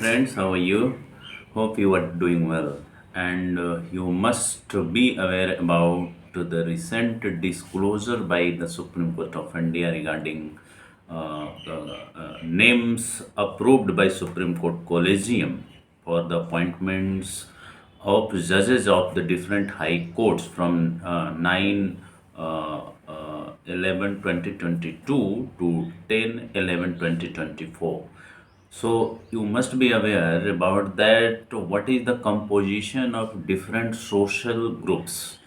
Friends, how are you? Hope you are doing well. And you must be aware about the recent disclosure by the Supreme Court of India regarding names approved by Supreme Court Collegium for the appointments of judges of the different high courts from 9 11 2022 to 10 11 2024. So you must be aware about that what is the composition of different social groups,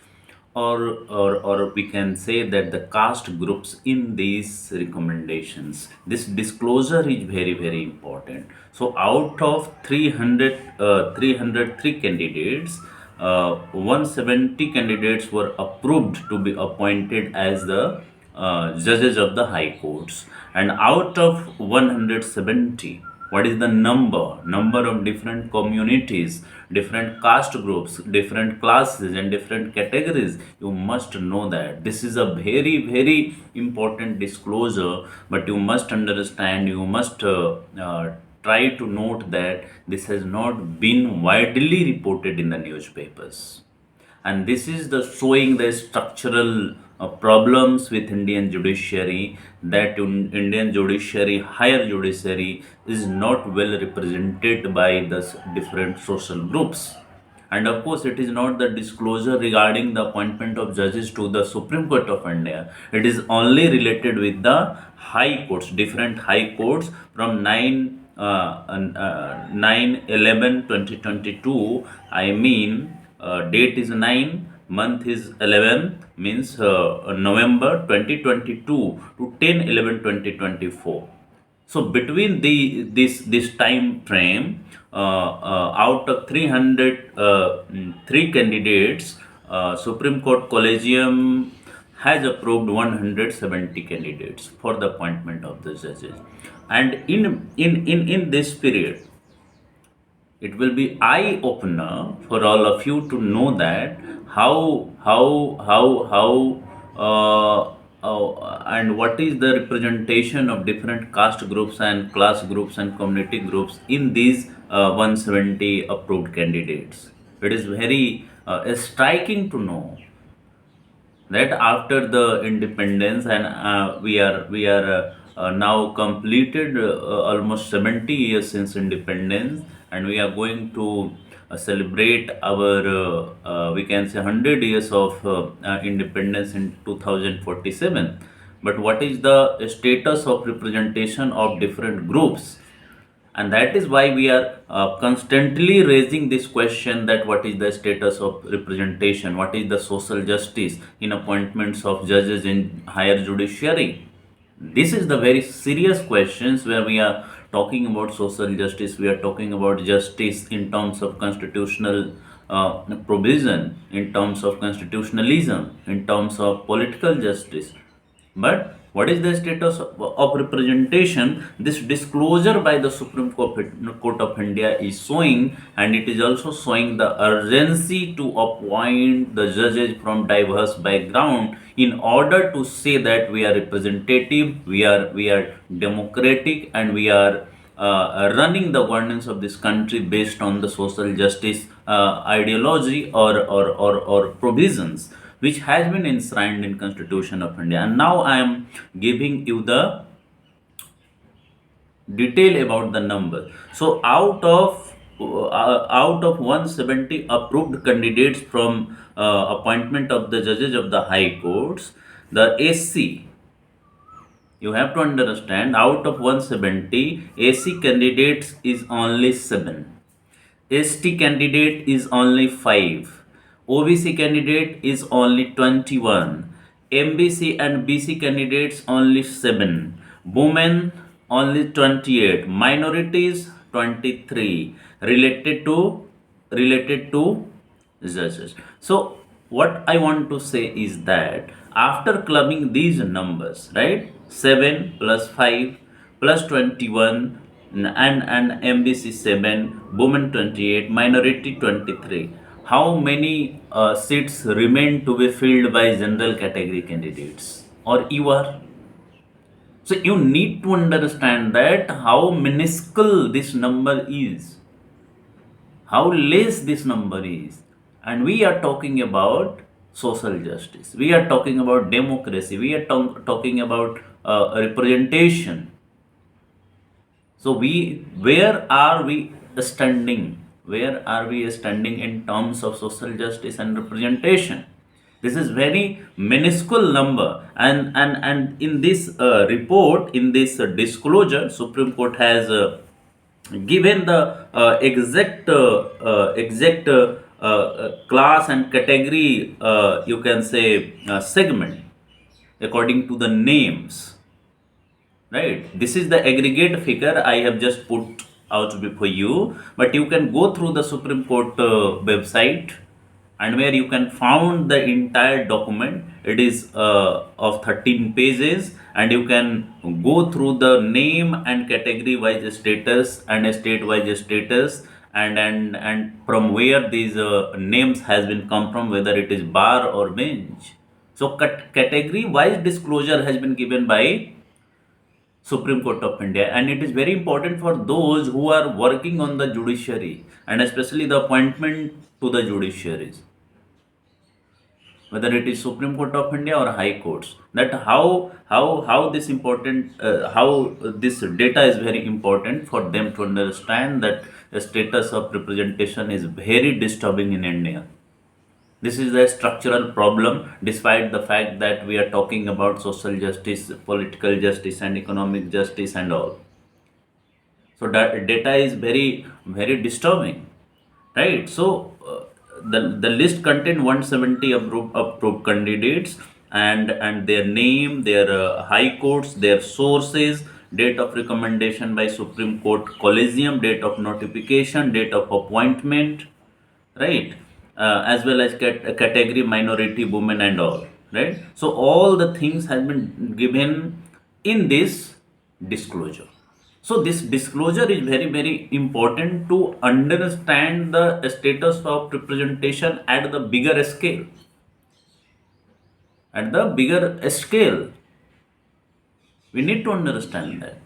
or we can say that the caste groups in these recommendations. This disclosure is very important. So out of 303 candidates, 170 candidates were approved to be appointed as the judges of the high courts, and out of 170, what is the number of different communities, different caste groups, different classes and different categories. You must know that this is a very important disclosure, but you must understand, you must try to note that this has not been widely reported in the newspapers, and this is the showing the structural problems with Indian judiciary, that Indian judiciary, higher judiciary, is not well represented by the different social groups. And of course, it is not the disclosure regarding the appointment of judges to the Supreme Court of India. It is only related with the high courts, different high courts from 9 11 2022. I mean, date is 9, month is 11, means November 2022 to 10 11 2024. So between this time frame, out of 303 candidates, Supreme Court Collegium has approved 170 candidates for the appointment of the judges, and in this period, it will be eye opener for all of you to know that and what is the representation of different caste groups and class groups and community groups in these 170 approved candidates. It is very striking to know that after the independence, and we are now completed almost 70 years since independence, and we are going to celebrate our we can say 100 years of independence in 2047. But what is the status of representation of different groups? And that is why we are constantly raising this question, that what is the status of representation, what is the social justice in appointments of judges in higher judiciary. This is the very serious questions where we are talking about social justice. We are talking about justice in terms of constitutional provision, in terms of constitutionalism, in terms of political justice. But what is the status of representation? This disclosure by the Supreme Court of India is showing, and it is also showing the urgency to appoint the judges from diverse background in order to say that we are representative, we are democratic, and we are running the governance of this country based on the social justice ideology or provisions which has been enshrined in Constitution of India. And now I am giving you the detail about the number. So out of 170 approved candidates from appointment of the judges of the high courts, the SC, you have to understand, out of 170, AC candidates is only 7. ST candidate is only 5. OBC candidate is only 21. MBC and BC candidates only 7. Women only 28. Minorities 23. Related to judges. So what I want to say is that after clubbing these numbers, right? 7 plus 5 plus 21, and MBC 7, women 28, minority 23. How many seats remain to be filled by general category candidates? Or you are? So you need to understand that how minuscule this number is, how less this number is. And we are talking about social justice, we are talking about democracy, we are talking about representation. So where are we standing? Where are we standing in terms of social justice and representation? This is very minuscule number, and in this report, in this disclosure, Supreme Court has given the exact class and category, you can say, segment according to the names, right? This is the aggregate figure I have just put out before you, but you can go through the Supreme Court website, and where you can find the entire document. It is of 13 pages, and you can go through the name and category wise status and state wise status, and from where these names has been come from, whether it is bar or bench. So category wise disclosure has been given by Supreme Court of India, and it is very important for those who are working on the judiciary, and especially the appointment to the judiciaries, whether it is Supreme Court of India or High Courts. That how this important, how this data is very important for them to understand that the status of representation is very disturbing in India. This is a structural problem, despite the fact that we are talking about social justice, political justice, and economic justice, and all. So that data is very disturbing, right? So the list contained 170 approved candidates, and their name, their high courts, their sources, date of recommendation by Supreme Court Collegium, date of notification, date of appointment, right? As well as category minority women and all, right? So all the things has been given in this disclosure. So this disclosure is very important to understand the status of representation at the bigger scale. At the bigger scale, we need to understand that.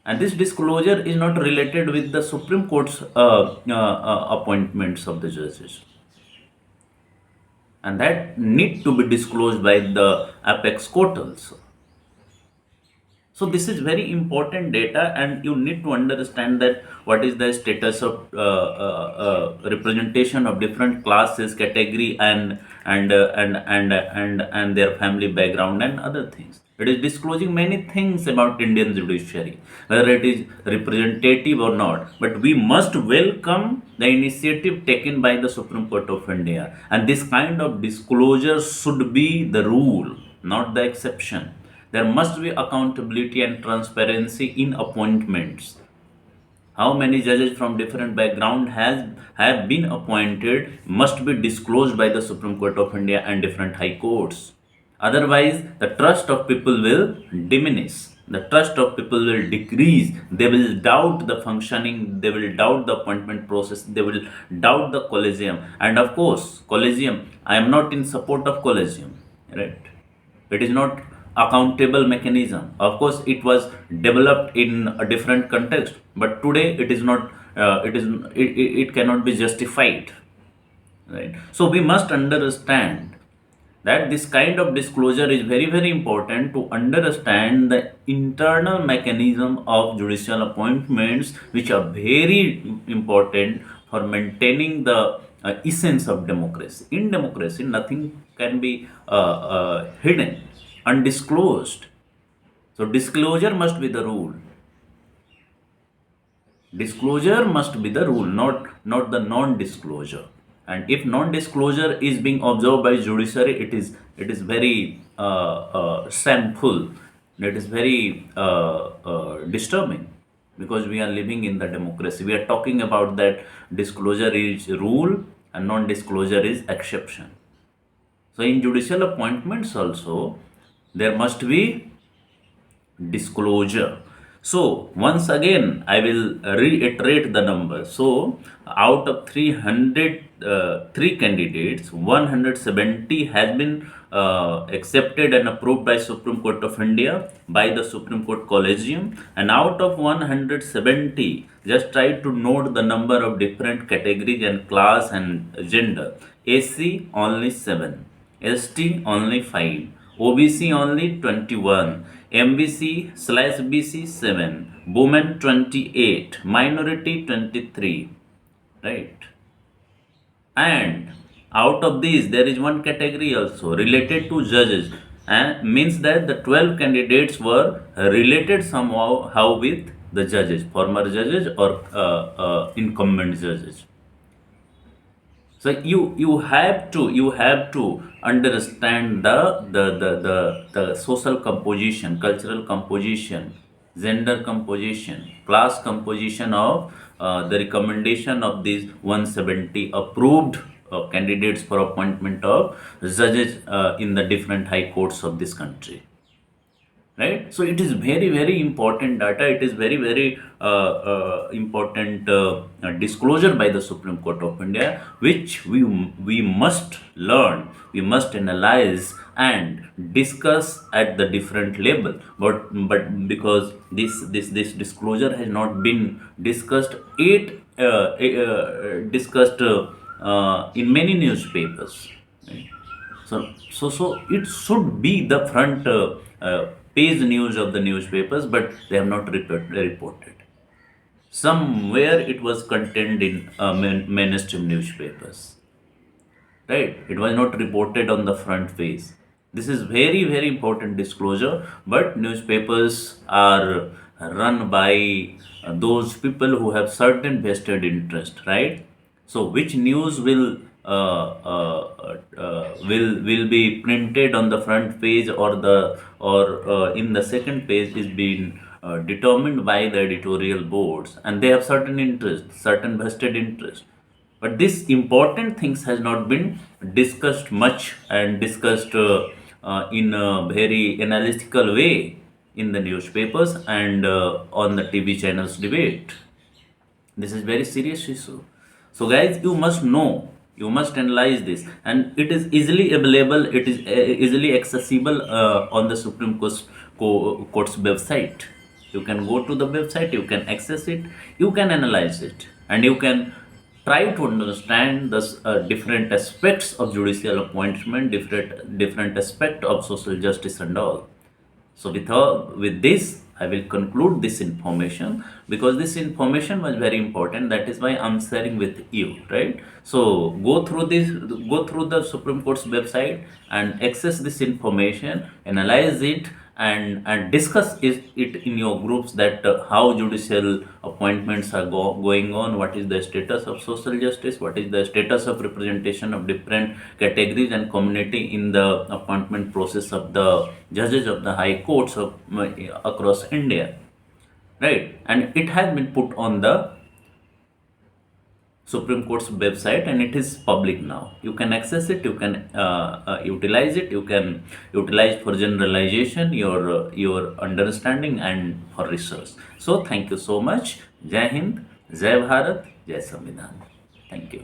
And this disclosure is not related with the Supreme Court's appointments of the judges, and that need to be disclosed by the apex court also. So this is very important data, and you need to understand that what is the status of representation of different classes, category, and their family background and other things. It is disclosing many things about Indian judiciary, whether it is representative or not. But we must welcome the initiative taken by the Supreme Court of India, and this kind of disclosure should be the rule, not the exception. There must be accountability and transparency in appointments. How many judges from different background has have been appointed must be disclosed by the Supreme Court of India and different high courts. Otherwise, the trust of people will diminish. The trust of people will decrease. They will doubt the functioning. They will doubt the appointment process. They will doubt the collegium. And of course, collegium. I am not in support of collegium, right? It is not accountable mechanism. Of course, it was developed in a different context, but today it is not. It cannot be justified, right? So we must understand that this kind of disclosure is very important to understand the internal mechanism of judicial appointments, which are very important for maintaining the essence of democracy. In democracy, nothing can be hidden, undisclosed. So disclosure must be the rule. Disclosure must be the rule, not the non-disclosure. And if non-disclosure is being observed by judiciary, it is very shameful. It is very disturbing, because we are living in the democracy. We are talking about that disclosure is rule and non-disclosure is exception. So in judicial appointments also, there must be disclosure. So once again, I will reiterate the number. So out of 300, three candidates, 170 has been accepted and approved by Supreme Court of India by the Supreme Court Collegium, and out of 170, just try to note the number of different categories and class and gender. AC only 7, ST only 5, OBC only 21, MBC slash BC 7, women 28, minority 23, right? And out of these, there is one category also related to judges, and means that the 12 candidates were related somehow how with the judges, former judges or incumbent judges. So you have to understand the social composition, cultural composition, gender composition, class composition of the recommendation of these 170 approved candidates for appointment of judges in the different high courts of this country, right? So it is very very important data, it is very very important disclosure by the Supreme Court of India, which we must learn, we must analyze and discuss at the different level. But because this disclosure has not been discussed, discussed in many newspapers, right? So it should be the front page news of the newspapers, but they have not reported. Somewhere it was contained in mainstream newspapers, right? It was not reported on the front page. This is very very important disclosure, but newspapers are run by those people who have certain vested interest, right? So which news will be printed on the front page or the or in the second page is being determined by the editorial boards, and they have certain interest, certain vested interest. But this important things has not been discussed much and discussed in a very analytical way in the newspapers and on the TV channels debate. This is very serious issue. So guys, you must know, you must analyze this, and it is easily available, it is easily accessible on the Supreme Court's website. You can go to the website, you can access it, you can analyze it, and you can try to understand the different aspects of judicial appointment, different aspect of social justice and all. So with this, I will conclude this information, because this information was very important. That is why I'm sharing with you, right? So go through the Supreme Court's website and access this information, analyze it, and discuss it in your groups, that how judicial appointments are going on, what is the status of social justice, what is the status of representation of different categories and community in the appointment process of the judges of the high courts of across India, right? And it has been put on the Supreme Court's website, and it is public now. You can access it, you can utilize it, you can utilize for generalization, your understanding and for research. So thank you so much. Jai Hind, Jai Bharat, Jai Samvidhan. Thank you.